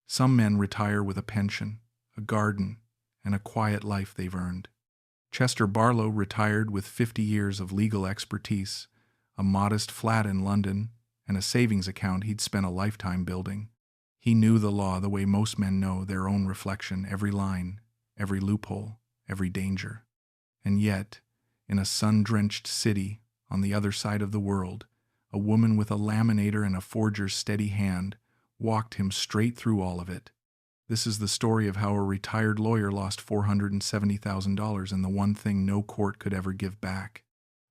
Some men retire with a pension, a garden, and a quiet life they've earned. Chester Barlow retired with 50 years of legal expertise, a modest flat in London, and a savings account he'd spent a lifetime building. He knew the law the way most men know their own reflection, every line, every loophole, every danger. And yet, in a sun-drenched city on the other side of the world, a woman with a laminator and a forger's steady hand walked him straight through all of it. This is the story of how a retired lawyer lost $470,000 in the one thing no court could ever give back.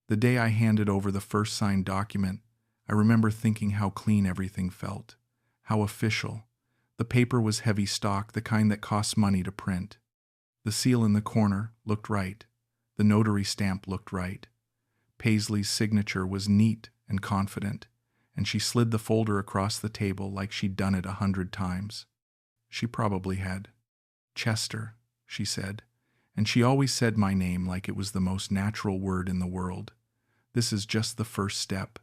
The day I handed over the first signed document, I remember thinking how clean everything felt, how official. The paper was heavy stock, the kind that costs money to print. The seal in the corner looked right. The notary stamp looked right. Paisley's signature was neat and confident, and she slid the folder across the table like she'd done it 100 times. She probably had. Chester, she said, and she always said my name like it was the most natural word in the world. This is just the first step.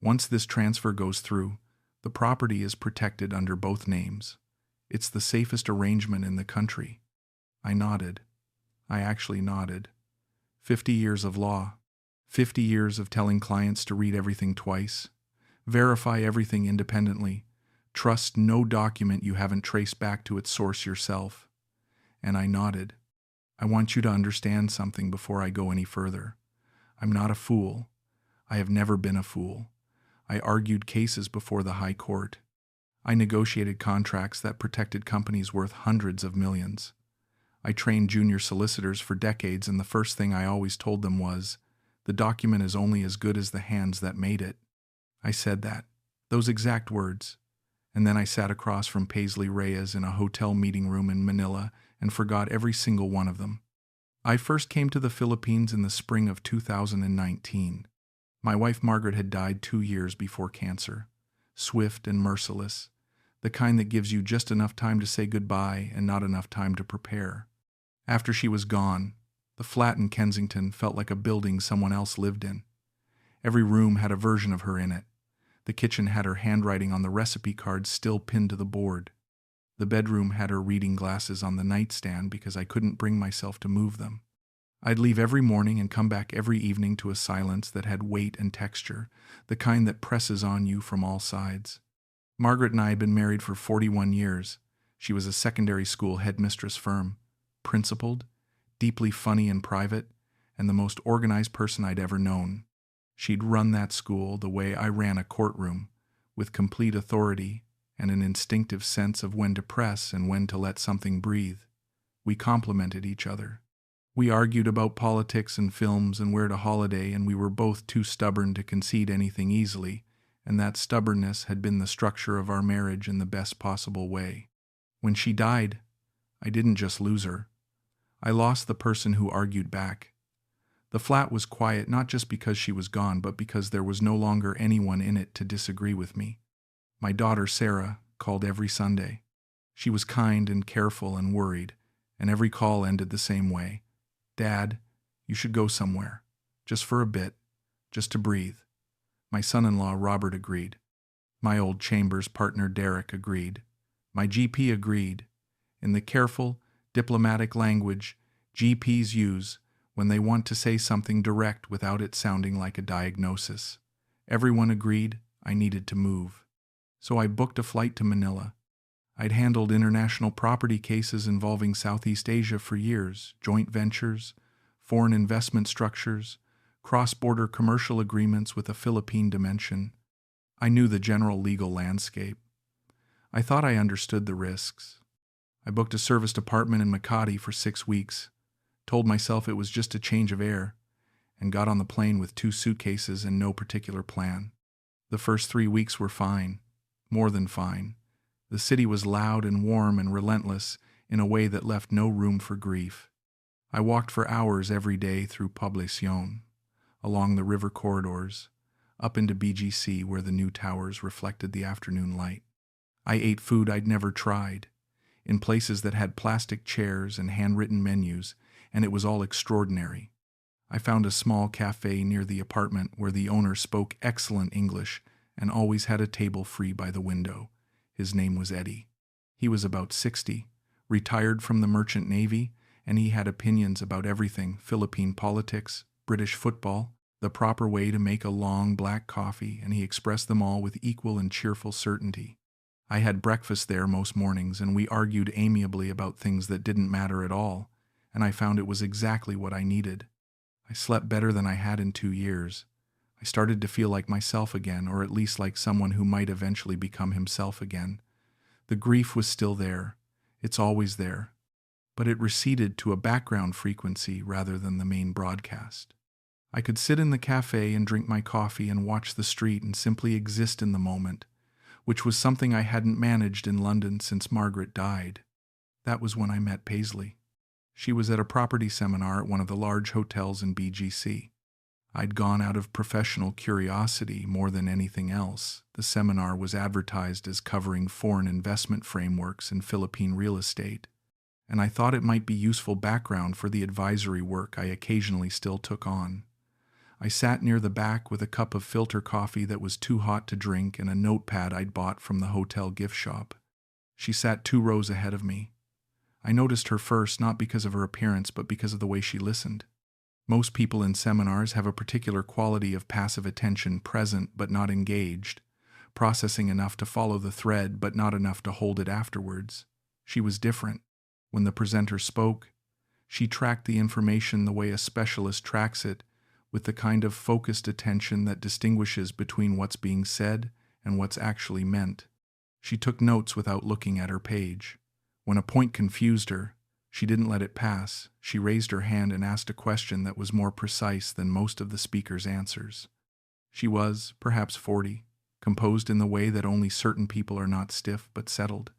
Once this transfer goes through, the property is protected under both names. It's the safest arrangement in the country. I nodded. I actually nodded. 50 years of law. 50 years of telling clients to read everything twice. Verify everything independently. Trust no document you haven't traced back to its source yourself. And I nodded. I want you to understand something before I go any further. I'm not a fool. I have never been a fool. I argued cases before the High Court. I negotiated contracts that protected companies worth hundreds of millions. I trained junior solicitors for decades, and the first thing I always told them was, the document is only as good as the hands that made it. I said that, those exact words, and then I sat across from Paisley Reyes in a hotel meeting room in Manila and forgot every single one of them. I first came to the Philippines in the spring of 2019. My wife Margaret had died 2 years before cancer, swift and merciless, the kind that gives you just enough time to say goodbye and not enough time to prepare. After she was gone, the flat in Kensington felt like a building someone else lived in. Every room had a version of her in it. The kitchen had her handwriting on the recipe cards still pinned to the board. The bedroom had her reading glasses on the nightstand because I couldn't bring myself to move them. I'd leave every morning and come back every evening to a silence that had weight and texture, the kind that presses on you from all sides. Margaret and I had been married for 41 years. She was a secondary school headmistress firm, principled, deeply funny and private, and the most organized person I'd ever known. She'd run that school the way I ran a courtroom, with complete authority and an instinctive sense of when to press and when to let something breathe. We complemented each other. We argued about politics and films and where to holiday, and we were both too stubborn to concede anything easily, and that stubbornness had been the structure of our marriage in the best possible way. When she died, I didn't just lose her. I lost the person who argued back. The flat was quiet not just because she was gone, but because there was no longer anyone in it to disagree with me. My daughter Sarah called every Sunday. She was kind and careful and worried, and every call ended the same way. Dad, you should go somewhere, just for a bit, just to breathe. My son-in-law Robert agreed. My old Chambers partner Derek agreed. My GP agreed. In the careful, diplomatic language GPs use when they want to say something direct without it sounding like a diagnosis. Everyone agreed I needed to move. So I booked a flight to Manila. I'd handled international property cases involving Southeast Asia for years, joint ventures, foreign investment structures, cross-border commercial agreements with a Philippine dimension. I knew the general legal landscape. I thought I understood the risks. I booked a serviced apartment in Makati for 6 weeks, told myself it was just a change of air, and got on the plane with 2 suitcases and no particular plan. The first 3 weeks were fine, more than fine. The city was loud and warm and relentless in a way that left no room for grief. I walked for hours every day through Poblacion, along the river corridors, up into BGC where the new towers reflected the afternoon light. I ate food I'd never tried, in places that had plastic chairs and handwritten menus, and it was all extraordinary. I found a small cafe near the apartment where the owner spoke excellent English and always had a table free by the window. His name was Eddie. He was about 60, retired from the merchant navy, and he had opinions about everything: Philippine politics, British football, the proper way to make a long black coffee, and he expressed them all with equal and cheerful certainty. I had breakfast there most mornings, and we argued amiably about things that didn't matter at all, and I found it was exactly what I needed. I slept better than I had in 2 years. I started to feel like myself again, or at least like someone who might eventually become himself again. The grief was still there. It's always there. But it receded to a background frequency rather than the main broadcast. I could sit in the cafe and drink my coffee and watch the street and simply exist in the moment, which was something I hadn't managed in London since Margaret died. That was when I met Paisley. She was at a property seminar at one of the large hotels in BGC. I'd gone out of professional curiosity more than anything else. The seminar was advertised as covering foreign investment frameworks in Philippine real estate, and I thought it might be useful background for the advisory work I occasionally still took on. I sat near the back with a cup of filter coffee that was too hot to drink and a notepad I'd bought from the hotel gift shop. She sat 2 rows ahead of me. I noticed her first, not because of her appearance, but because of the way she listened. Most people in seminars have a particular quality of passive attention, present but not engaged, processing enough to follow the thread but not enough to hold it afterwards. She was different. When the presenter spoke, she tracked the information the way a specialist tracks it, with the kind of focused attention that distinguishes between what's being said and what's actually meant. She took notes without looking at her page. When a point confused her, she didn't let it pass. She raised her hand and asked a question that was more precise than most of the speaker's answers. She was, perhaps 40, composed in the way that only certain people are not stiff but settled.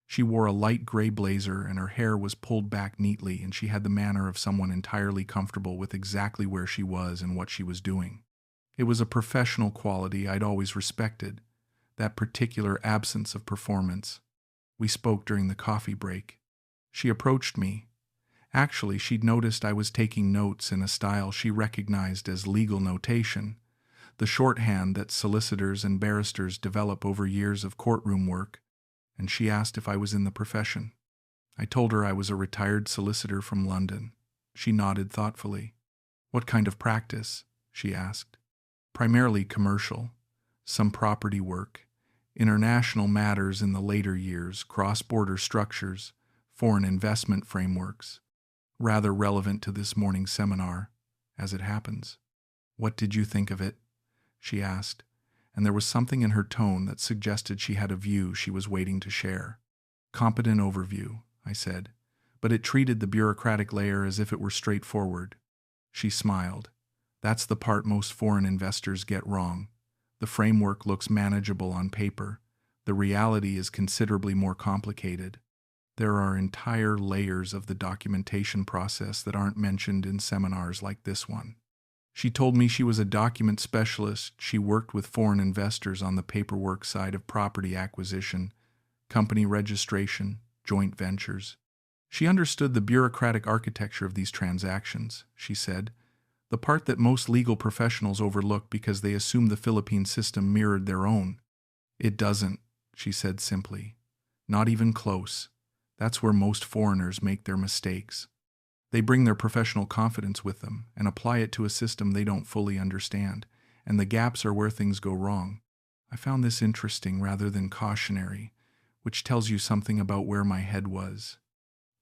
She wore a light gray blazer and her hair was pulled back neatly, and she had the manner of someone entirely comfortable with exactly where she was and what she was doing. It was a professional quality I'd always respected, that particular absence of performance. We spoke during the coffee break. She approached me. Actually, she'd noticed I was taking notes in a style she recognized as legal notation, the shorthand that solicitors and barristers develop over years of courtroom work, and she asked if I was in the profession. I told her I was a retired solicitor from London. She nodded thoughtfully. "What kind of practice?" she asked. "Primarily commercial, some property work, international matters in the later years, cross-border structures, foreign investment frameworks. Rather relevant to this morning's seminar, as it happens." "What did you think of it?" she asked, and there was something in her tone that suggested she had a view she was waiting to share. "Competent overview," I said, "but it treated the bureaucratic layer as if it were straightforward." She smiled. "That's the part most foreign investors get wrong. The framework looks manageable on paper. The reality is considerably more complicated. There are entire layers of the documentation process that aren't mentioned in seminars like this one." She told me she was a document specialist. She worked with foreign investors on the paperwork side of property acquisition, company registration, joint ventures. She understood the bureaucratic architecture of these transactions, she said, the part that most legal professionals overlook because they assume the Philippine system mirrored their own. "It doesn't," she said simply. "Not even close. That's where most foreigners make their mistakes. They bring their professional confidence with them and apply it to a system they don't fully understand, and the gaps are where things go wrong." I found this interesting rather than cautionary, which tells you something about where my head was.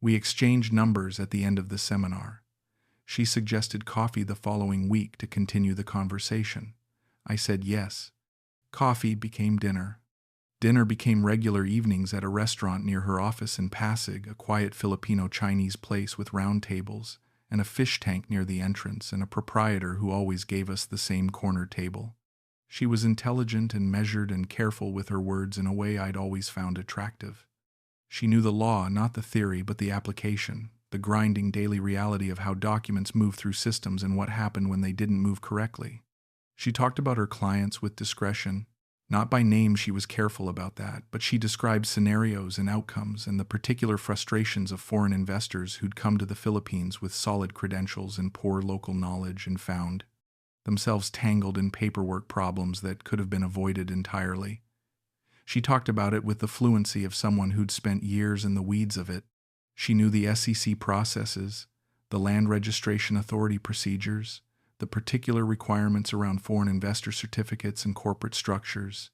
We exchanged numbers at the end of the seminar. She suggested coffee the following week to continue the conversation. I said yes. Coffee became dinner. Dinner became regular evenings at a restaurant near her office in Pasig, a quiet Filipino-Chinese place with round tables, and a fish tank near the entrance, and a proprietor who always gave us the same corner table. She was intelligent and measured and careful with her words in a way I'd always found attractive. She knew the law, not the theory, but the application, the grinding daily reality of how documents move through systems and what happened when they didn't move correctly. She talked about her clients with discretion. Not by name, she was careful about that, but she described scenarios and outcomes and the particular frustrations of foreign investors who'd come to the Philippines with solid credentials and poor local knowledge and found themselves tangled in paperwork problems that could have been avoided entirely. She talked about it with the fluency of someone who'd spent years in the weeds of it. She knew the SEC processes, the Land Registration Authority procedures, the particular requirements around foreign investor certificates and corporate structures.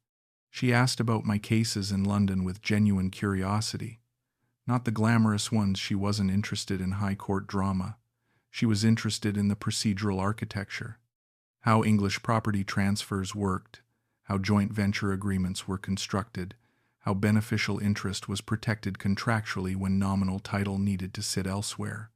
She asked about my cases in London with genuine curiosity. Not the glamorous ones. She wasn't interested in high court drama. She was interested in the procedural architecture, how English property transfers worked, how joint venture agreements were constructed, how beneficial interest was protected contractually when nominal title needed to sit elsewhere.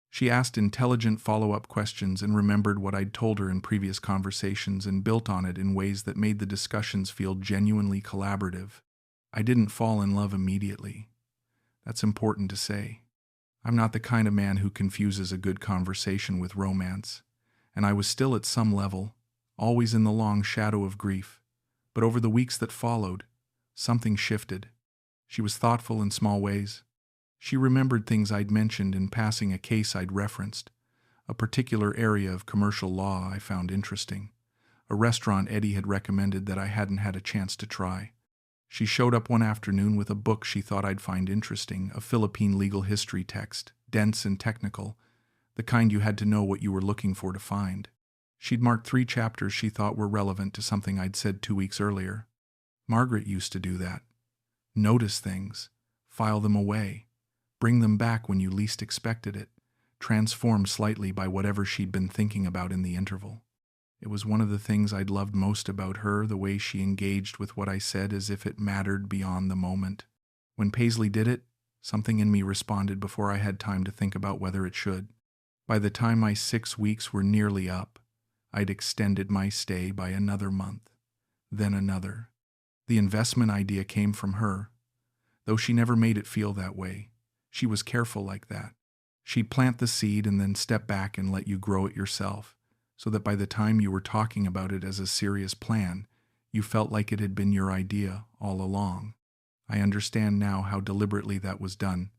She asked intelligent follow-up questions and remembered what I'd told her in previous conversations and built on it in ways that made the discussions feel genuinely collaborative. I didn't fall in love immediately. That's important to say. I'm not the kind of man who confuses a good conversation with romance, and I was still at some level, always in the long shadow of grief. But over the weeks that followed, something shifted. She was thoughtful in small ways. She remembered things I'd mentioned in passing, a case I'd referenced, a particular area of commercial law I found interesting, a restaurant Eddie had recommended that I hadn't had a chance to try. She showed up one afternoon with a book she thought I'd find interesting, a Philippine legal history text, dense and technical, the kind you had to know what you were looking for to find. She'd marked 3 chapters she thought were relevant to something I'd said 2 weeks earlier. Margaret used to do that. Notice things, file them away, bring them back when you least expected it, transformed slightly by whatever she'd been thinking about in the interval. It was one of the things I'd loved most about her, the way she engaged with what I said as if it mattered beyond the moment. When Paisley did it, something in me responded before I had time to think about whether it should. By the time my 6 weeks were nearly up, I'd extended my stay by another month, then another. The investment idea came from her, though she never made it feel that way. She was careful like that. She'd plant the seed and then step back and let you grow it yourself, so that by the time you were talking about it as a serious plan, you felt like it had been your idea all along. I understand now how deliberately that was done.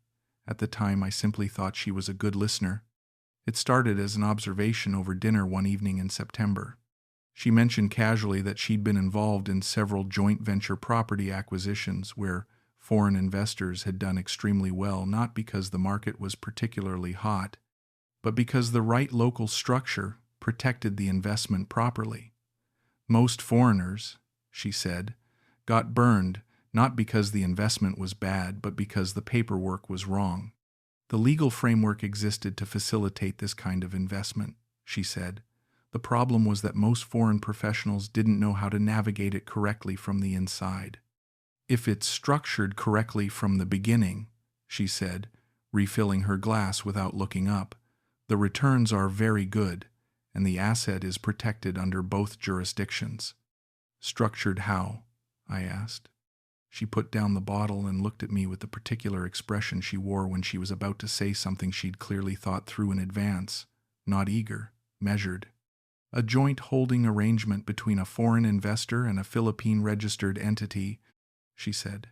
At the time, I simply thought she was a good listener. It started as an observation over dinner one evening in September. She mentioned casually that she'd been involved in several joint venture property acquisitions where foreign investors had done extremely well, not because the market was particularly hot, but because the right local structure protected the investment properly. Most foreigners, she said, got burned not because the investment was bad, but because the paperwork was wrong. The legal framework existed to facilitate this kind of investment, she said. The problem was that most foreign professionals didn't know how to navigate it correctly from the inside. If it's structured correctly from the beginning, she said, refilling her glass without looking up, the returns are very good, and the asset is protected under both jurisdictions. Structured how? I asked. She put down the bottle and looked at me with the particular expression she wore when she was about to say something she'd clearly thought through in advance, not eager, measured. A joint holding arrangement between a foreign investor and a Philippine registered entity, she said.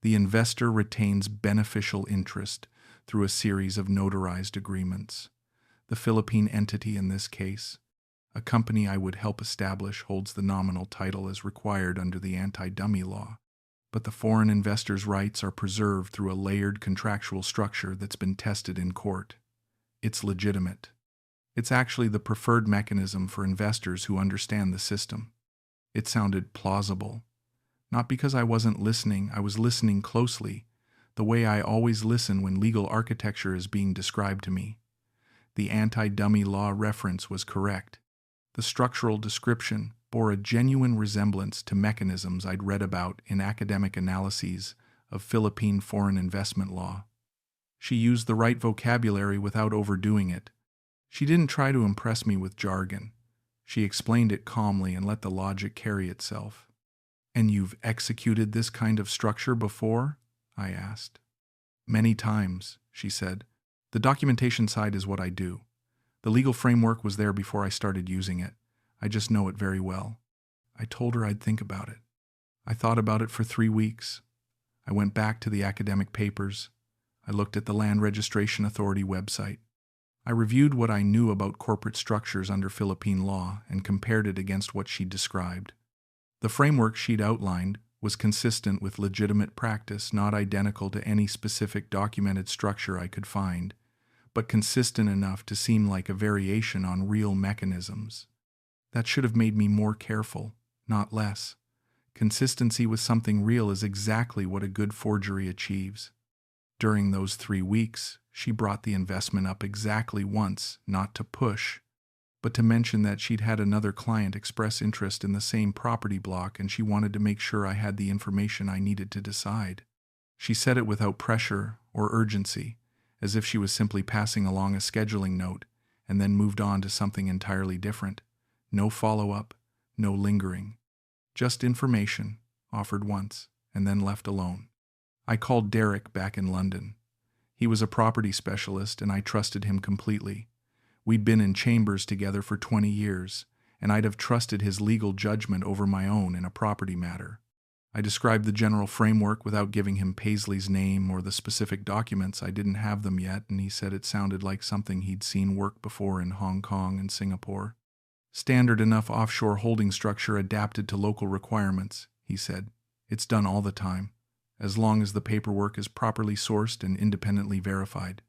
The investor retains beneficial interest through a series of notarized agreements. The Philippine entity in this case, a company I would help establish, holds the nominal title as required under the anti-dummy law, but the foreign investor's rights are preserved through a layered contractual structure that's been tested in court. It's legitimate. It's actually the preferred mechanism for investors who understand the system. It sounded plausible. Not because I wasn't listening, I was listening closely, the way I always listen when legal architecture is being described to me. The anti-dummy law reference was correct. The structural description bore a genuine resemblance to mechanisms I'd read about in academic analyses of Philippine foreign investment law. She used the right vocabulary without overdoing it. She didn't try to impress me with jargon. She explained it calmly and let the logic carry itself. "And you've executed this kind of structure before?" I asked. "Many times," she said. "The documentation side is what I do. The legal framework was there before I started using it. I just know it very well." I told her I'd think about it. I thought about it for 3 weeks. I went back to the academic papers. I looked at the Land Registration Authority website. I reviewed what I knew about corporate structures under Philippine law and compared it against what she'd described. The framework she'd outlined was consistent with legitimate practice, not identical to any specific documented structure I could find, but consistent enough to seem like a variation on real mechanisms. That should have made me more careful, not less. Consistency with something real is exactly what a good forgery achieves. During those 3 weeks, she brought the investment up exactly once, not to push, but to mention that she'd had another client express interest in the same property block and she wanted to make sure I had the information I needed to decide. She said it without pressure or urgency, as if she was simply passing along a scheduling note, and then moved on to something entirely different. No follow-up, no lingering. Just information, offered once, and then left alone. I called Derek back in London. He was a property specialist, and I trusted him completely. We'd been in chambers together for 20 years, and I'd have trusted his legal judgment over my own in a property matter. I described the general framework without giving him Paisley's name or the specific documents. I didn't have them yet, and he said it sounded like something he'd seen work before in Hong Kong and Singapore. Standard enough offshore holding structure adapted to local requirements, he said. It's done all the time, as long as the paperwork is properly sourced and independently verified.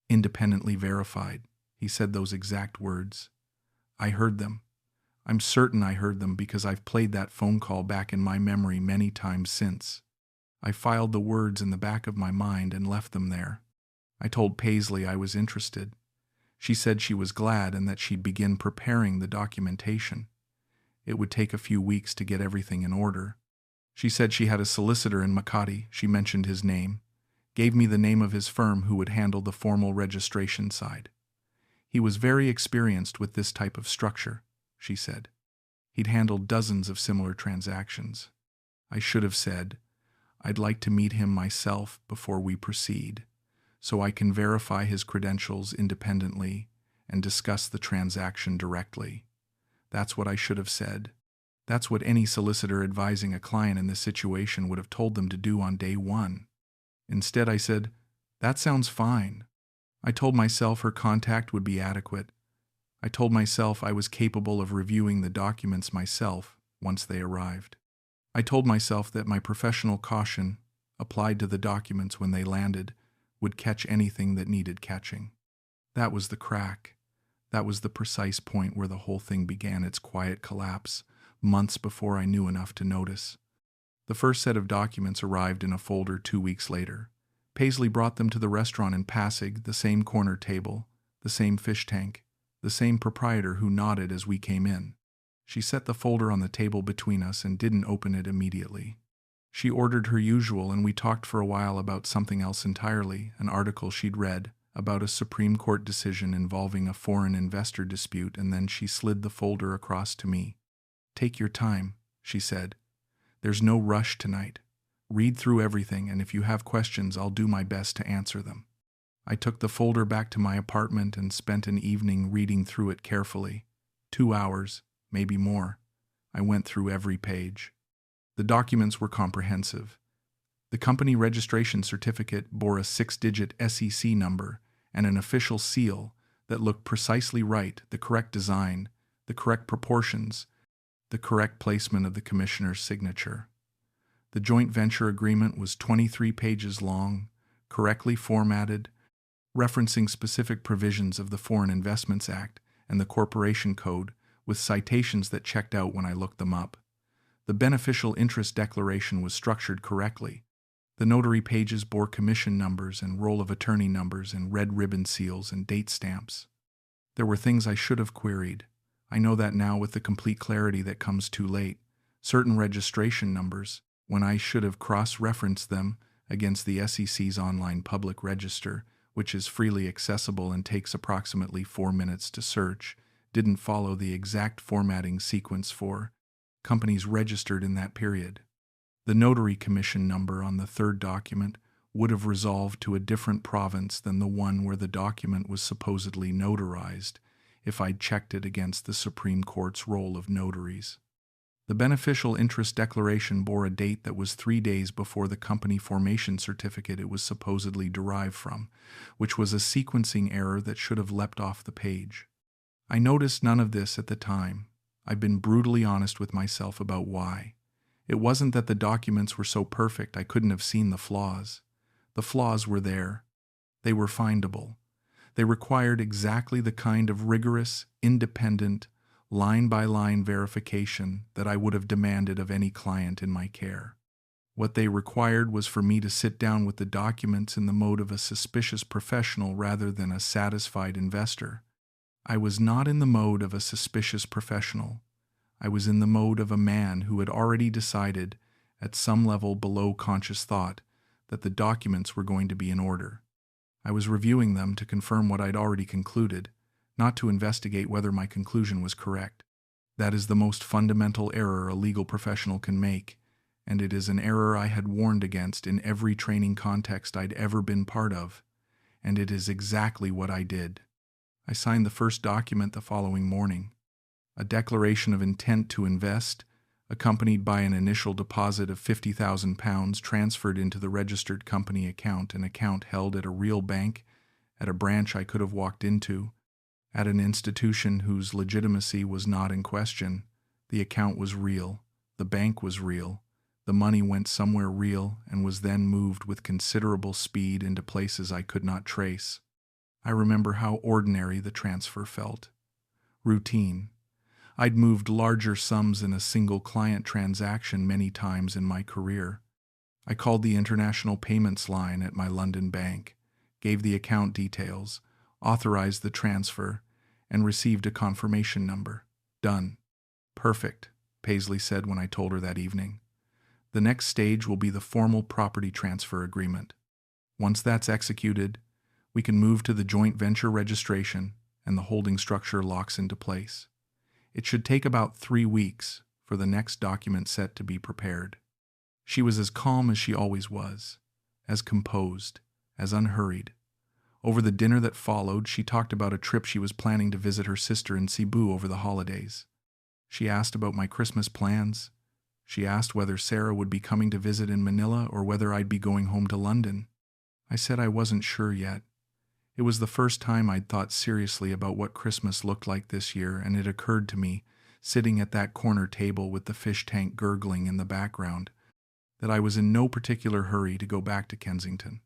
Independently verified. He said those exact words. I heard them. I'm certain I heard them because I've played that phone call back in my memory many times since. I filed the words in the back of my mind and left them there. I told Paisley I was interested. She said she was glad and that she'd begin preparing the documentation. It would take a few weeks to get everything in order. She said she had a solicitor in Makati. She mentioned his name, gave me the name of his firm who would handle the formal registration side. He was very experienced with this type of structure, she said. He'd handled dozens of similar transactions. I should have said, I'd like to meet him myself before we proceed, so I can verify his credentials independently and discuss the transaction directly. That's what I should have said. That's what any solicitor advising a client in this situation would have told them to do on day one. Instead, I said, that sounds fine. I told myself her contact would be adequate. I told myself I was capable of reviewing the documents myself once they arrived. I told myself that my professional caution, applied to the documents when they landed, would catch anything that needed catching. That was the crack. That was the precise point where the whole thing began its quiet collapse, months before I knew enough to notice. The first set of documents arrived in a folder 2 weeks later. Paisley brought them to the restaurant in Pasig, the same corner table, the same fish tank, the same proprietor who nodded as we came in. She set the folder on the table between us and didn't open it immediately. She ordered her usual, and we talked for a while about something else entirely, an article she'd read about a Supreme Court decision involving a foreign investor dispute, and then she slid the folder across to me. Take your time, she said. There's no rush tonight. Read through everything, and if you have questions, I'll do my best to answer them. I took the folder back to my apartment and spent an evening reading through it carefully. 2 hours, maybe more. I went through every page. The documents were comprehensive. The company registration certificate bore a 6-digit SEC number and an official seal that looked precisely right, the correct design, the correct proportions, the correct placement of the commissioner's signature. The joint venture agreement was 23 pages long, correctly formatted, referencing specific provisions of the Foreign Investments Act and the Corporation Code, with citations that checked out when I looked them up. The beneficial interest declaration was structured correctly. The notary pages bore commission numbers and roll of attorney numbers and red ribbon seals and date stamps. There were things I should have queried. I know that now with the complete clarity that comes too late. Certain registration numbers, when I should have cross-referenced them against the SEC's online public register, which is freely accessible and takes approximately 4 minutes to search, didn't follow the exact formatting sequence for companies registered in that period. The notary commission number on the third document would have resolved to a different province than the one where the document was supposedly notarized if I'd checked it against the Supreme Court's roll of notaries. The beneficial interest declaration bore a date that was 3 days before the company formation certificate it was supposedly derived from, which was a sequencing error that should have leapt off the page. I noticed none of this at the time. I've been brutally honest with myself about why. It wasn't that the documents were so perfect I couldn't have seen the flaws. The flaws were there. They were findable. They required exactly the kind of rigorous, independent, line-by-line verification that I would have demanded of any client in my care. What they required was for me to sit down with the documents in the mode of a suspicious professional rather than a satisfied investor. I was not in the mode of a suspicious professional. I was in the mode of a man who had already decided, at some level below conscious thought, that the documents were going to be in order. I was reviewing them to confirm what I'd already concluded, not to investigate whether my conclusion was correct. That is the most fundamental error a legal professional can make, and it is an error I had warned against in every training context I'd ever been part of, and it is exactly what I did. I signed the first document the following morning, a declaration of intent to invest, accompanied by an initial deposit of £50,000 transferred into the registered company account, an account held at a real bank, at a branch I could have walked into, at an institution whose legitimacy was not in question. The account was real, the bank was real, the money went somewhere real and was then moved with considerable speed into places I could not trace. I remember how ordinary the transfer felt. Routine. I'd moved larger sums in a single client transaction many times in my career. I called the international payments line at my London bank, gave the account details, authorized the transfer, and received a confirmation number. Done. Perfect, Paisley said when I told her that evening. The next stage will be the formal property transfer agreement. Once that's executed, we can move to the joint venture registration and the holding structure locks into place. It should take about 3 weeks for the next document set to be prepared. She was as calm as she always was, as composed, as unhurried. Over the dinner that followed, she talked about a trip she was planning to visit her sister in Cebu over the holidays. She asked about my Christmas plans. She asked whether Sarah would be coming to visit in Manila or whether I'd be going home to London. I said I wasn't sure yet. It was the first time I'd thought seriously about what Christmas looked like this year, and it occurred to me, sitting at that corner table with the fish tank gurgling in the background, that I was in no particular hurry to go back to Kensington,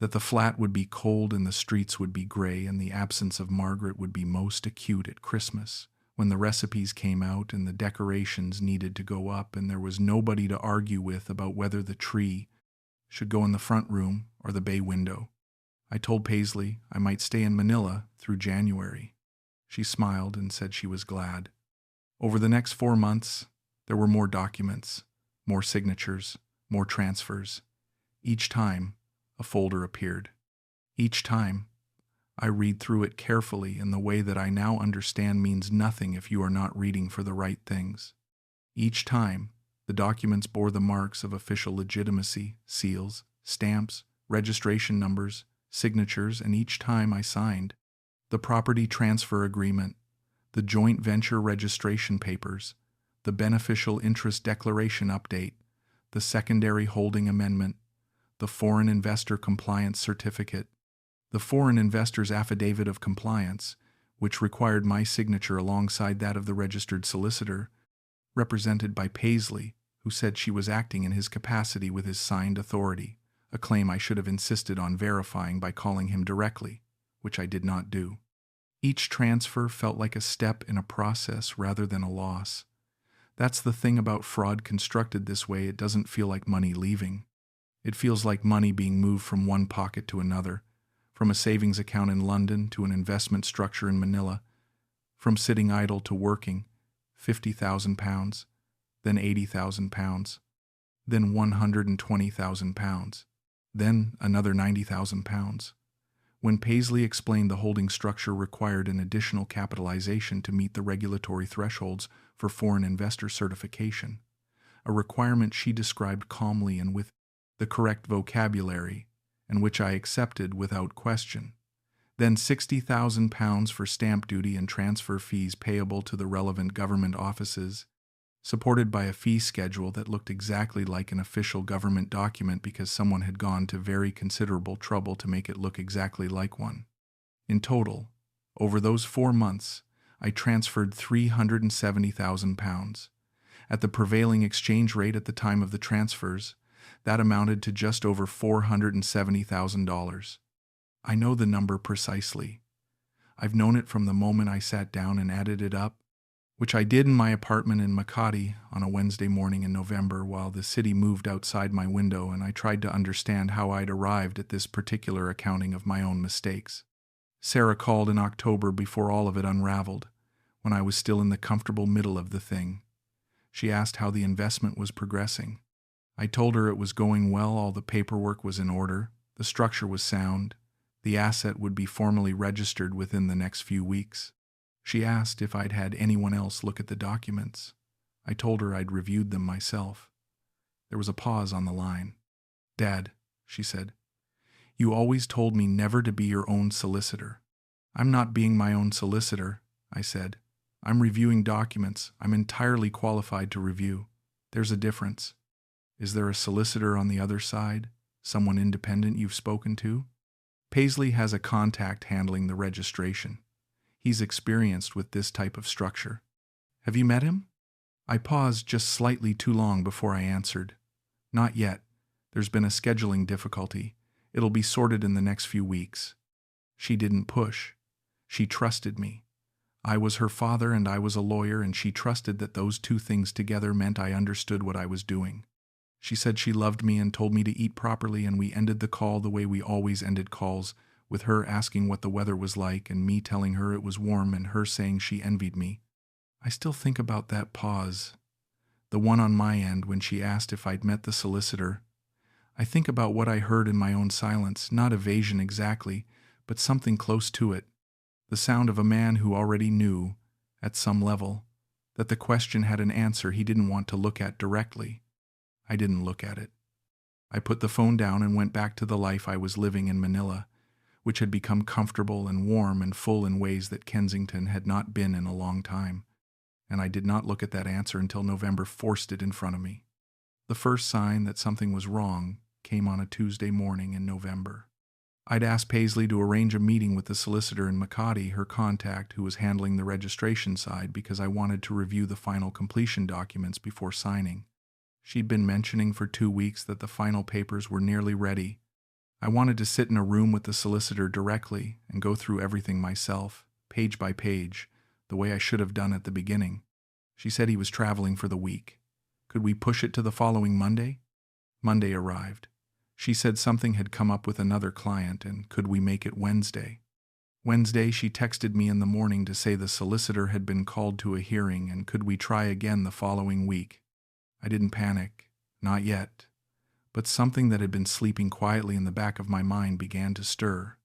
that the flat would be cold and the streets would be gray and the absence of Margaret would be most acute at Christmas, when the recipes came out and the decorations needed to go up and there was nobody to argue with about whether the tree should go in the front room or the bay window. I told Paisley I might stay in Manila through January. She smiled and said she was glad. Over the next 4 months, there were more documents, more signatures, more transfers. Each time, a folder appeared. Each time, I read through it carefully in the way that I now understand means nothing if you are not reading for the right things. Each time, the documents bore the marks of official legitimacy, seals, stamps, registration numbers, signatures, and each time I signed the property transfer agreement, the joint venture registration papers, the beneficial interest declaration update, the secondary holding amendment, the foreign investor compliance certificate, the foreign investor's affidavit of compliance, which required my signature alongside that of the registered solicitor, represented by Paisley, who said she was acting in his capacity with his signed authority, a claim I should have insisted on verifying by calling him directly, which I did not do. Each transfer felt like a step in a process rather than a loss. That's the thing about fraud constructed this way, it doesn't feel like money leaving. It feels like money being moved from one pocket to another, from a savings account in London to an investment structure in Manila, from sitting idle to working, £50,000, then £80,000, then £120,000. Then another £90,000. When Paisley explained the holding structure required an additional capitalization to meet the regulatory thresholds for foreign investor certification, a requirement she described calmly and with the correct vocabulary, and which I accepted without question. Then £60,000 for stamp duty and transfer fees payable to the relevant government offices, supported by a fee schedule that looked exactly like an official government document because someone had gone to very considerable trouble to make it look exactly like one. In total, over those 4 months, I transferred £370,000, At the prevailing exchange rate at the time of the transfers, that amounted to just over $470,000. I know the number precisely. I've known it from the moment I sat down and added it up, which I did in my apartment in Makati on a Wednesday morning in November while the city moved outside my window, and I tried to understand how I'd arrived at this particular accounting of my own mistakes. Sarah called in October before all of it unraveled, when I was still in the comfortable middle of the thing. She asked how the investment was progressing. I told her it was going well, all the paperwork was in order, the structure was sound, the asset would be formally registered within the next few weeks. She asked if I'd had anyone else look at the documents. I told her I'd reviewed them myself. There was a pause on the line. "Dad," she said, "you always told me never to be your own solicitor." "I'm not being my own solicitor," I said. "I'm reviewing documents I'm entirely qualified to review. There's a difference. Is there a solicitor on the other side? Someone independent you've spoken to?" "Paisley has a contact handling the registration. He's experienced with this type of structure." "Have you met him?" I paused just slightly too long before I answered. "Not yet. There's been a scheduling difficulty. It'll be sorted in the next few weeks." She didn't push. She trusted me. I was her father and I was a lawyer, and she trusted that those two things together meant I understood what I was doing. She said she loved me and told me to eat properly, and we ended the call the way we always ended calls, with her asking what the weather was like and me telling her it was warm and her saying she envied me. I still think about that pause, the one on my end when she asked if I'd met the solicitor. I think about what I heard in my own silence, not evasion exactly, but something close to it. The sound of a man who already knew, at some level, that the question had an answer he didn't want to look at directly. I didn't look at it. I put the phone down and went back to the life I was living in Manila, which had become comfortable and warm and full in ways that Kensington had not been in a long time. And I did not look at that answer until November forced it in front of me. The first sign that something was wrong came on a Tuesday morning in November. I'd asked Paisley to arrange a meeting with the solicitor in Makati, her contact, who was handling the registration side, because I wanted to review the final completion documents before signing. She'd been mentioning for 2 weeks that the final papers were nearly ready. I wanted to sit in a room with the solicitor directly and go through everything myself, page by page, the way I should have done at the beginning. She said he was traveling for the week. Could we push it to the following Monday? Monday arrived. She said something had come up with another client, and could we make it Wednesday? Wednesday, she texted me in the morning to say the solicitor had been called to a hearing, and could we try again the following week? I didn't panic, not yet, but something that had been sleeping quietly in the back of my mind began to stir.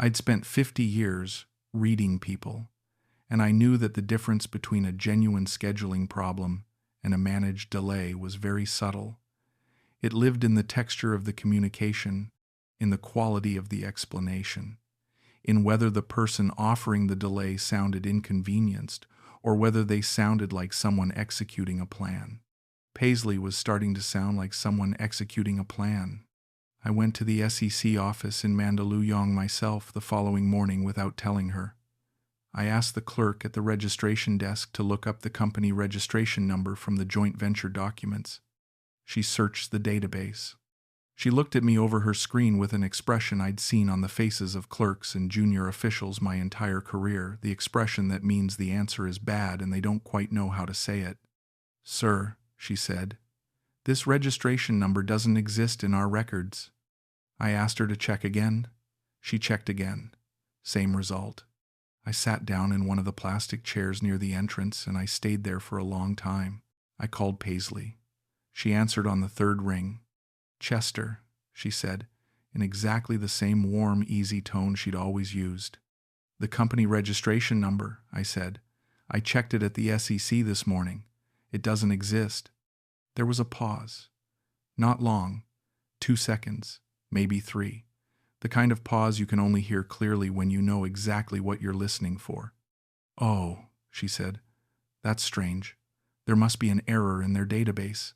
I'd spent 50 years reading people, and I knew that the difference between a genuine scheduling problem and a managed delay was very subtle. It lived in the texture of the communication, in the quality of the explanation, in whether the person offering the delay sounded inconvenienced or whether they sounded like someone executing a plan. Paisley was starting to sound like someone executing a plan. I went to the SEC office in Mandaluyong myself the following morning without telling her. I asked the clerk at the registration desk to look up the company registration number from the joint venture documents. She searched the database. She looked at me over her screen with an expression I'd seen on the faces of clerks and junior officials my entire career, the expression that means the answer is bad and they don't quite know how to say it. "Sir," she said, "this registration number doesn't exist in our records." I asked her to check again. She checked again. Same result. I sat down in one of the plastic chairs near the entrance, and I stayed there for a long time. I called Paisley. She answered on the third ring. "Chester," she said, in exactly the same warm, easy tone she'd always used. "The company registration number," I said. "I checked it at the SEC this morning. It doesn't exist." There was a pause. Not long. 2 seconds, maybe 3. The kind of pause you can only hear clearly when you know exactly what you're listening for. "Oh," she said, "that's strange. There must be an error in their database.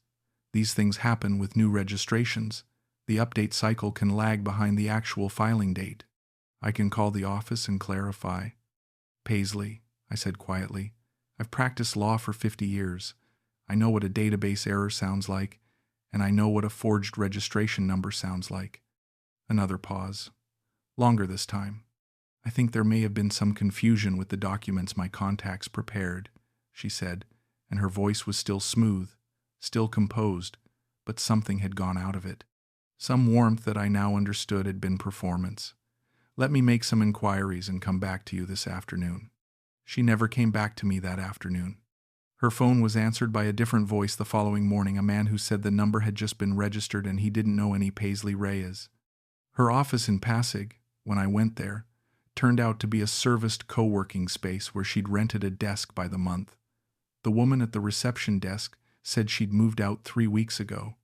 These things happen with new registrations. The update cycle can lag behind the actual filing date. I can call the office and clarify." "Paisley," I said quietly, "I've practiced law for 50 years. I know what a database error sounds like, and I know what a forged registration number sounds like. Another pause. Longer this time. I think there may have been some confusion with the documents my contacts prepared, she said, and her voice was still smooth, still composed, but something had gone out of it. Some warmth that I now understood had been performance. Let me make some inquiries and come back to you this afternoon. She never came back to me that afternoon. Her phone was answered by a different voice the following morning, a man who said the number had just been registered and he didn't know any Paisley Reyes. Her office in Pasig, when I went there, turned out to be a serviced co-working space where she'd rented a desk by the month. The woman at the reception desk said she'd moved out 3 weeks ago.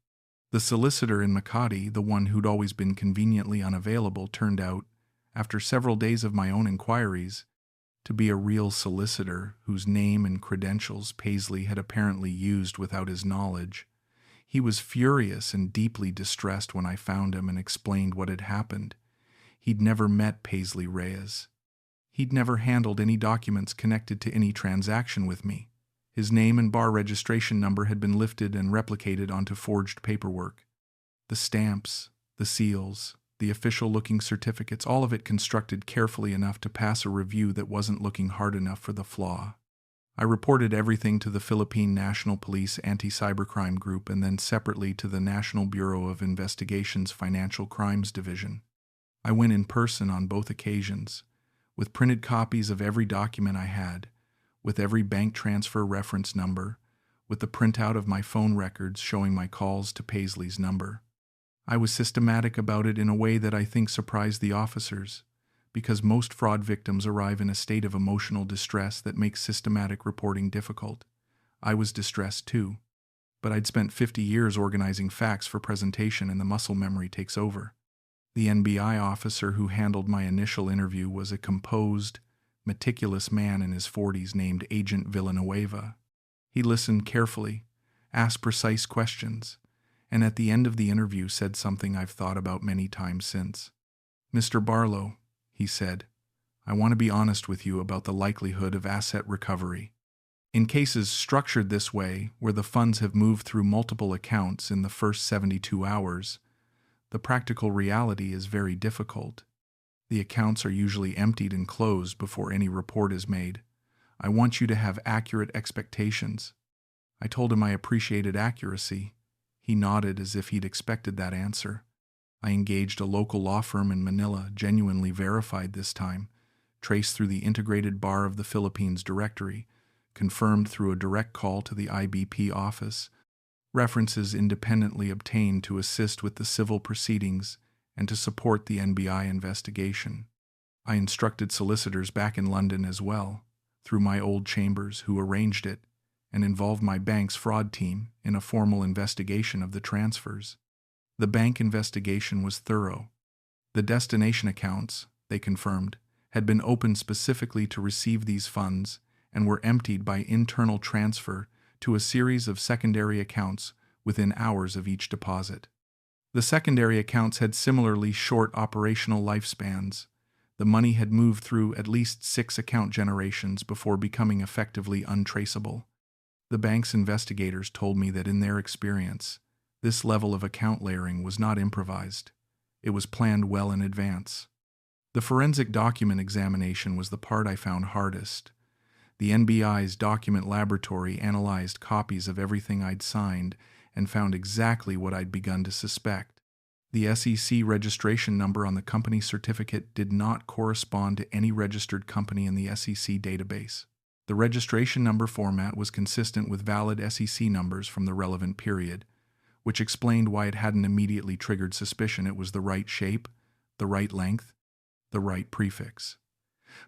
The solicitor in Makati, the one who'd always been conveniently unavailable, turned out, after several days of my own inquiries, to be a real solicitor whose name and credentials Paisley had apparently used without his knowledge. He was furious and deeply distressed when I found him and explained what had happened. He'd never met Paisley Reyes. He'd never handled any documents connected to any transaction with me. His name and bar registration number had been lifted and replicated onto forged paperwork. The stamps, the seals, the official-looking certificates, all of it constructed carefully enough to pass a review that wasn't looking hard enough for the flaw. I reported everything to the Philippine National Police Anti-Cybercrime Group and then separately to the National Bureau of Investigation's Financial Crimes Division. I went in person on both occasions, with printed copies of every document I had, with every bank transfer reference number, with the printout of my phone records showing my calls to Paisley's number. I was systematic about it in a way that I think surprised the officers, because most fraud victims arrive in a state of emotional distress that makes systematic reporting difficult. I was distressed too, but I'd spent 50 years organizing facts for presentation and the muscle memory takes over. The NBI officer who handled my initial interview was a composed, meticulous man in his 40s named Agent Villanueva. He listened carefully, asked precise questions, and at the end of the interview said something I've thought about many times since. "Mr. Barlow," he said, "I want to be honest with you about the likelihood of asset recovery. In cases structured this way, where the funds have moved through multiple accounts in the first 72 hours, the practical reality is very difficult. The accounts are usually emptied and closed before any report is made. I want you to have accurate expectations." I told him I appreciated accuracy. He nodded as if he'd expected that answer. I engaged a local law firm in Manila, genuinely verified this time, traced through the Integrated Bar of the Philippines directory, confirmed through a direct call to the IBP office, references independently obtained to assist with the civil proceedings and to support the NBI investigation. I instructed solicitors back in London as well, through my old chambers, who arranged it, and involved my bank's fraud team in a formal investigation of the transfers. The bank investigation was thorough. The destination accounts, they confirmed, had been opened specifically to receive these funds and were emptied by internal transfer to a series of secondary accounts within hours of each deposit. The secondary accounts had similarly short operational lifespans. The money had moved through at least 6 account generations before becoming effectively untraceable. The bank's investigators told me that in their experience, this level of account layering was not improvised. It was planned well in advance. The forensic document examination was the part I found hardest. The NBI's document laboratory analyzed copies of everything I'd signed and found exactly what I'd begun to suspect. The SEC registration number on the company certificate did not correspond to any registered company in the SEC database. The registration number format was consistent with valid SEC numbers from the relevant period, which explained why it hadn't immediately triggered suspicion. It was the right shape, the right length, the right prefix.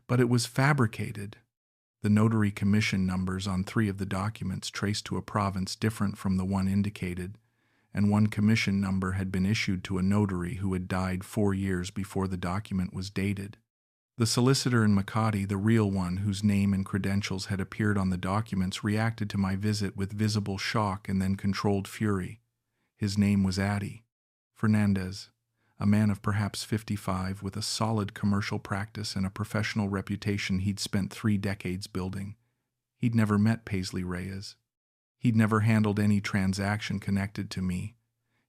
But it was fabricated. The notary commission numbers on 3 of the documents traced to a province different from the one indicated, and one commission number had been issued to a notary who had died 4 years before the document was dated. The solicitor in Makati, the real one whose name and credentials had appeared on the documents, reacted to my visit with visible shock and then controlled fury. His name was Addy Fernandez, a man of perhaps 55 with a solid commercial practice and a professional reputation he'd spent 3 decades building. He'd never met Paisley Reyes. He'd never handled any transaction connected to me.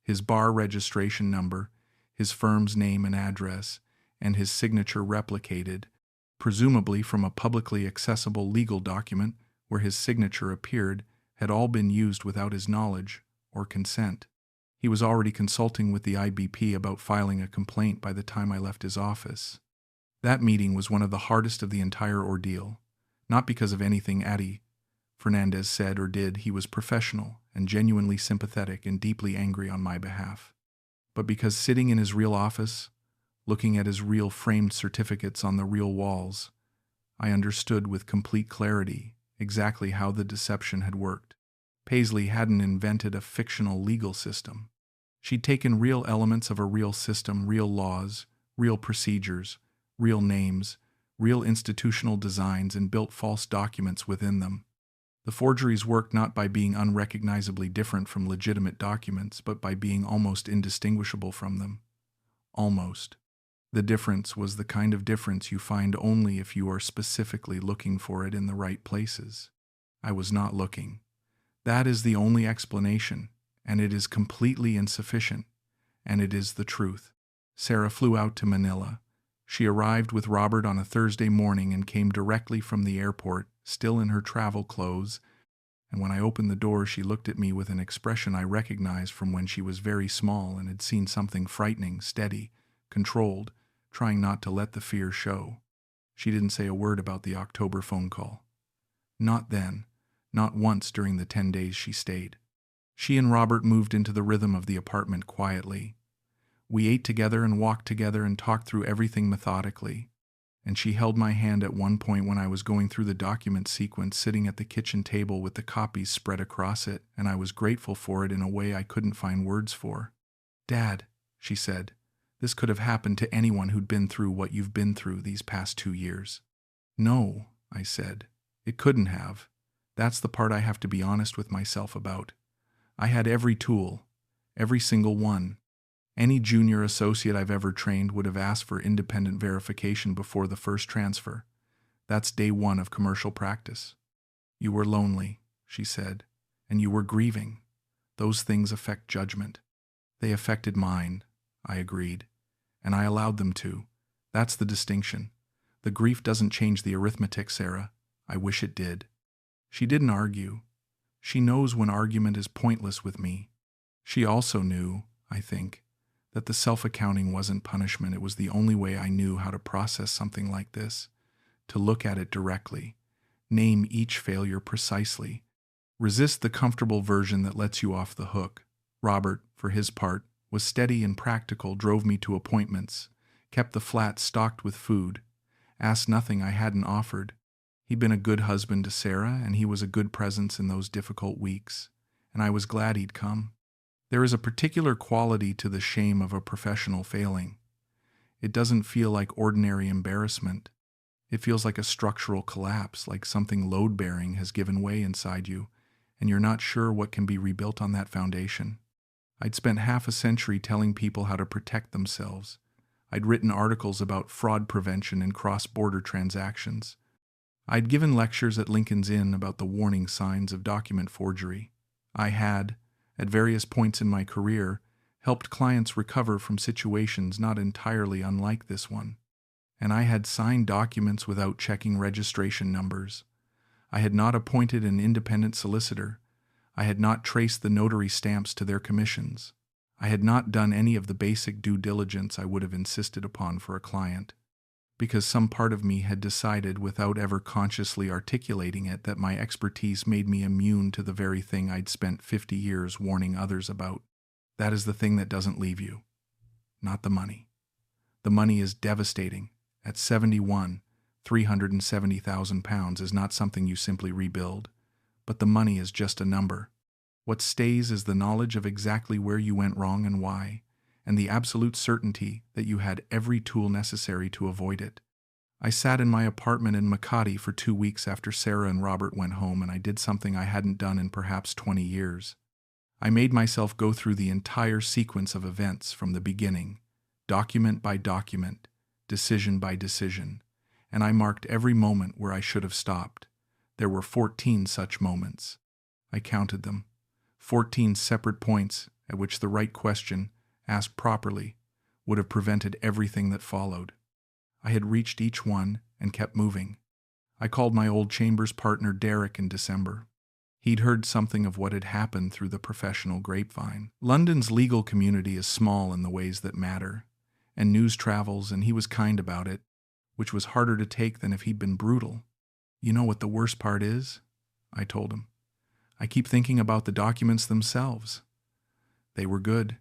His bar registration number, his firm's name and address, and his signature replicated, presumably from a publicly accessible legal document where his signature appeared, had all been used without his knowledge or consent. He was already consulting with the IBP about filing a complaint by the time I left his office. That meeting was one of the hardest of the entire ordeal, not because of anything Addy Fernandez said or did. He was professional and genuinely sympathetic and deeply angry on my behalf, but because sitting in his real office, looking at his real framed certificates on the real walls, I understood with complete clarity exactly how the deception had worked. Paisley hadn't invented a fictional legal system. She'd taken real elements of a real system, real laws, real procedures, real names, real institutional designs, and built false documents within them. The forgeries worked not by being unrecognizably different from legitimate documents, but by being almost indistinguishable from them. Almost. The difference was the kind of difference you find only if you are specifically looking for it in the right places. I was not looking. That is the only explanation, and it is completely insufficient, and it is the truth. Sarah flew out to Manila. She arrived with Robert on a Thursday morning and came directly from the airport, still in her travel clothes, and when I opened the door she looked at me with an expression I recognized from when she was very small and had seen something frightening, steady, controlled, trying not to let the fear show. She didn't say a word about the October phone call. Not then, not once during the 10 days she stayed. She and Robert moved into the rhythm of the apartment quietly. We ate together and walked together and talked through everything methodically, and she held my hand at one point when I was going through the document sequence, sitting at the kitchen table with the copies spread across it, and I was grateful for it in a way I couldn't find words for. "Dad," she said, "this could have happened to anyone who'd been through what you've been through these past 2 years." "No," I said, "it couldn't have. That's the part I have to be honest with myself about. I had every tool, every single one. Any junior associate I've ever trained would have asked for independent verification before the first transfer. That's day one of commercial practice." "You were lonely," she said, "and you were grieving. Those things affect judgment." "They affected mine," I agreed, "and I allowed them to. That's the distinction. The grief doesn't change the arithmetic, Sarah. I wish it did." She didn't argue. She knows when argument is pointless with me. She also knew, I think, that the self-accounting wasn't punishment. It was the only way I knew how to process something like this, to look at it directly, name each failure precisely, resist the comfortable version that lets you off the hook. Robert, for his part, was steady and practical, drove me to appointments, kept the flat stocked with food, asked nothing I hadn't offered. He'd been a good husband to Sarah, and he was a good presence in those difficult weeks, and I was glad he'd come. There is a particular quality to the shame of a professional failing. It doesn't feel like ordinary embarrassment. It feels like a structural collapse, like something load-bearing has given way inside you, and you're not sure what can be rebuilt on that foundation. I'd spent half a century telling people how to protect themselves. I'd written articles about fraud prevention in cross-border transactions. I'd given lectures at Lincoln's Inn about the warning signs of document forgery. I had, at various points in my career, helped clients recover from situations not entirely unlike this one. And I had signed documents without checking registration numbers. I had not appointed an independent solicitor. I had not traced the notary stamps to their commissions. I had not done any of the basic due diligence I would have insisted upon for a client, because some part of me had decided, without ever consciously articulating it, that my expertise made me immune to the very thing I'd spent 50 years warning others about. That is the thing that doesn't leave you, not the money. The money is devastating. At 71, £370,000 is not something you simply rebuild, but the money is just a number. What stays is the knowledge of exactly where you went wrong and why, and the absolute certainty that you had every tool necessary to avoid it. I sat in my apartment in Makati for 2 weeks after Sarah and Robert went home, and I did something I hadn't done in perhaps 20 years. I made myself go through the entire sequence of events from the beginning, document by document, decision by decision, and I marked every moment where I should have stopped. There were 14 such moments. I counted them. 14 separate points at which the right question, asked properly, would have prevented everything that followed. I had reached each one and kept moving. I called my old chambers partner Derek in December. He'd heard something of what had happened through the professional grapevine. London's legal community is small in the ways that matter, and news travels, and he was kind about it, which was harder to take than if he'd been brutal. You know what the worst part is? I told him. I keep thinking about the documents themselves. They were good.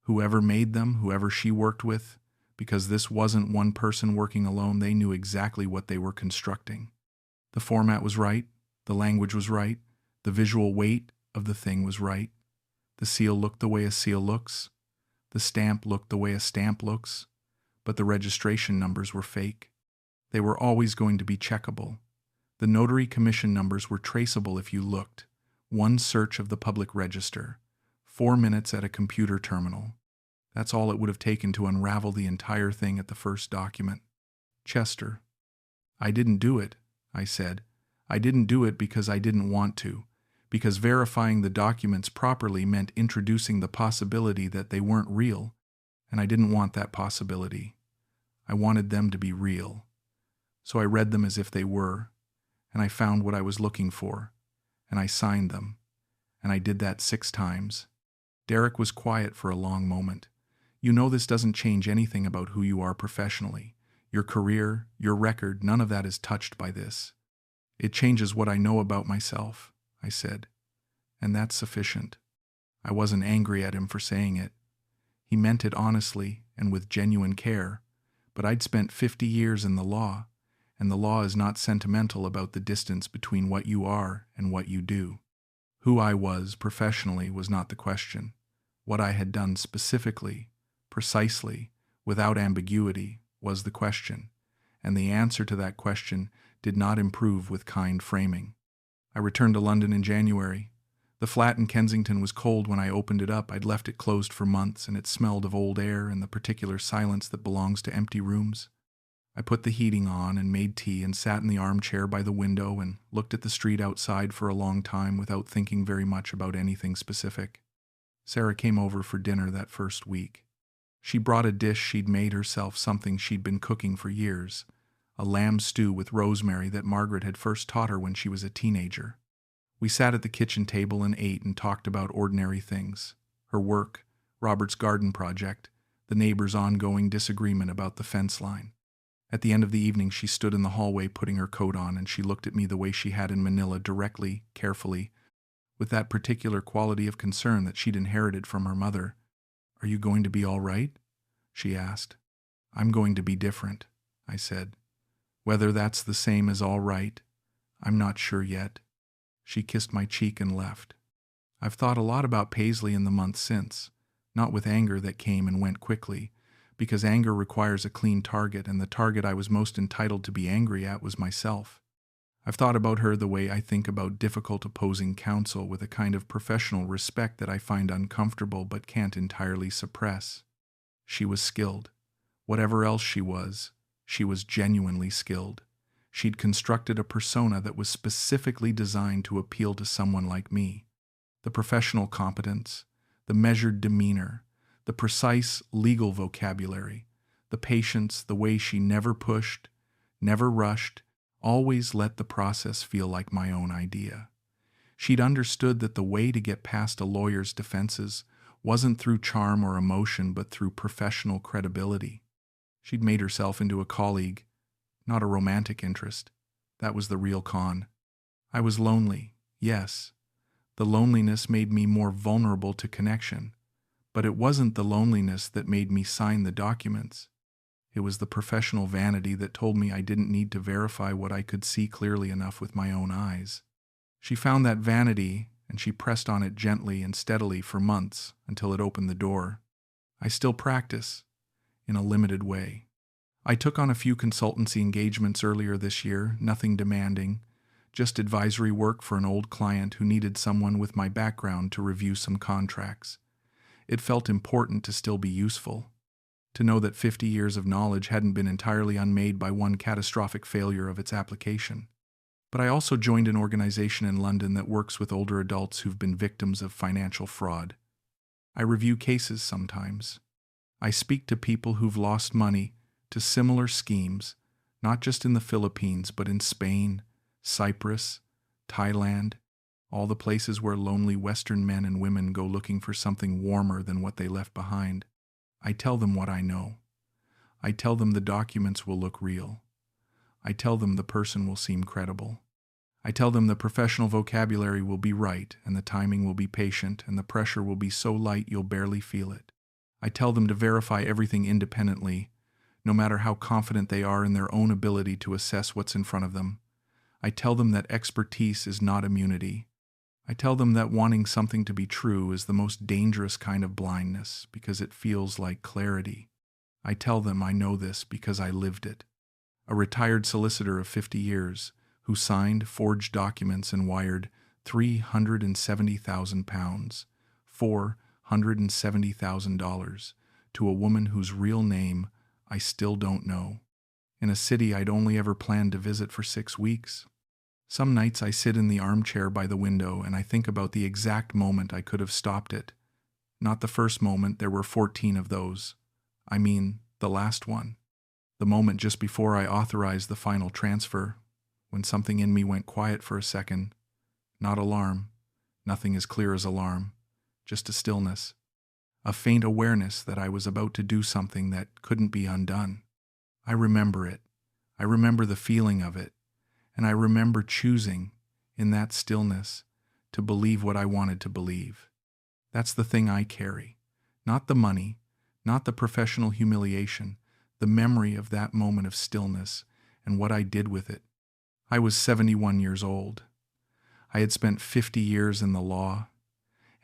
Whoever made them, whoever she worked with, because this wasn't one person working alone, they knew exactly what they were constructing. The format was right, the language was right, the visual weight of the thing was right. The seal looked the way a seal looks. The stamp looked the way a stamp looks. But the registration numbers were fake. They were always going to be checkable. The notary commission numbers were traceable if you looked. One search of the public register. 4 minutes at a computer terminal. That's all it would have taken to unravel the entire thing at the first document. Chester. I didn't do it, I said. I didn't do it because I didn't want to. Because verifying the documents properly meant introducing the possibility that they weren't real, and I didn't want that possibility. I wanted them to be real. So I read them as if they were, and I found what I was looking for, and I signed them, and I did that 6 times. Derek was quiet for a long moment. You know this doesn't change anything about who you are professionally. Your career, your record, none of that is touched by this. It changes what I know about myself, I said, and that's sufficient. I wasn't angry at him for saying it. He meant it honestly and with genuine care, but I'd spent 50 years in the law, and the law is not sentimental about the distance between what you are and what you do. Who I was professionally was not the question. What I had done specifically, precisely, without ambiguity, was the question, and the answer to that question did not improve with kind framing. I returned to London in January. The flat in Kensington was cold when I opened it up. I'd left it closed for months, and it smelled of old air and the particular silence that belongs to empty rooms. I put the heating on and made tea and sat in the armchair by the window and looked at the street outside for a long time without thinking very much about anything specific. Sarah came over for dinner that first week. She brought a dish she'd made herself, something she'd been cooking for years, a lamb stew with rosemary that Margaret had first taught her when she was a teenager. We sat at the kitchen table and ate and talked about ordinary things, her work, Robert's garden project, the neighbors' ongoing disagreement about the fence line. At the end of the evening, she stood in the hallway putting her coat on, and she looked at me the way she had in Manila, directly, carefully, with that particular quality of concern that she'd inherited from her mother. "Are you going to be all right?" she asked. "I'm going to be different," I said. "Whether that's the same as all right, I'm not sure yet." She kissed my cheek and left. I've thought a lot about Paisley in the months since, not with anger that came and went quickly, because anger requires a clean target, and the target I was most entitled to be angry at was myself. I've thought about her the way I think about difficult opposing counsel, with a kind of professional respect that I find uncomfortable but can't entirely suppress. She was skilled. Whatever else she was genuinely skilled. She'd constructed a persona that was specifically designed to appeal to someone like me. The professional competence, the measured demeanor, the precise legal vocabulary, the patience, the way she never pushed, never rushed, always let the process feel like my own idea. She'd understood that the way to get past a lawyer's defenses wasn't through charm or emotion, but through professional credibility. She'd made herself into a colleague, not a romantic interest. That was the real con. I was lonely, yes. The loneliness made me more vulnerable to connection, but it wasn't the loneliness that made me sign the documents. It was the professional vanity that told me I didn't need to verify what I could see clearly enough with my own eyes. She found that vanity, and she pressed on it gently and steadily for months until it opened the door. I still practice, in a limited way. I took on a few consultancy engagements earlier this year, nothing demanding, just advisory work for an old client who needed someone with my background to review some contracts. It felt important to still be useful, to know that 50 years of knowledge hadn't been entirely unmade by one catastrophic failure of its application. But I also joined an organization in London that works with older adults who've been victims of financial fraud. I review cases sometimes. I speak to people who've lost money to similar schemes, not just in the Philippines, but in Spain, Cyprus, Thailand, all the places where lonely Western men and women go looking for something warmer than what they left behind. I tell them what I know. I tell them the documents will look real. I tell them the person will seem credible. I tell them the professional vocabulary will be right and the timing will be patient and the pressure will be so light you'll barely feel it. I tell them to verify everything independently, no matter how confident they are in their own ability to assess what's in front of them. I tell them that expertise is not immunity. I tell them that wanting something to be true is the most dangerous kind of blindness because it feels like clarity. I tell them I know this because I lived it. A retired solicitor of 50 years who signed, forged documents and wired £370,000, $470,000, to a woman whose real name I still don't know, in a city I'd only ever planned to visit for 6 weeks. Some nights I sit in the armchair by the window and I think about the exact moment I could have stopped it. Not the first moment, there were 14 of those. I mean, the last one. The moment just before I authorized the final transfer, when something in me went quiet for a second. Not alarm. Nothing as clear as alarm. Just a stillness. A faint awareness that I was about to do something that couldn't be undone. I remember it. I remember the feeling of it. And I remember choosing, in that stillness, to believe what I wanted to believe. That's the thing I carry. Not the money, not the professional humiliation, the memory of that moment of stillness and what I did with it. I was 71 years old. I had spent 50 years in the law,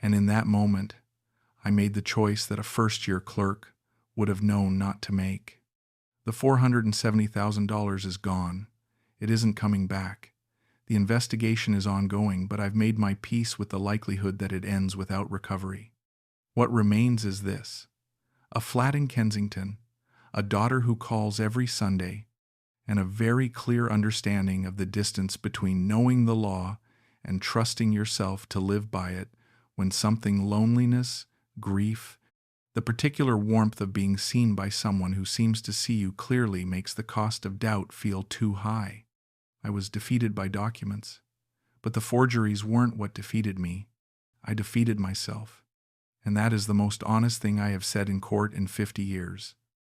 and in that moment, I made the choice that a first-year clerk would have known not to make. The $470,000 is gone. It isn't coming back. The investigation is ongoing, but I've made my peace with the likelihood that it ends without recovery. What remains is this: a flat in Kensington, a daughter who calls every Sunday, and a very clear understanding of the distance between knowing the law and trusting yourself to live by it when something loneliness, grief, the particular warmth of being seen by someone who seems to see you clearly makes the cost of doubt feel too high. I was defeated by documents, but the forgeries weren't what defeated me. I defeated myself, and that is the most honest thing I have said in court in 50 years.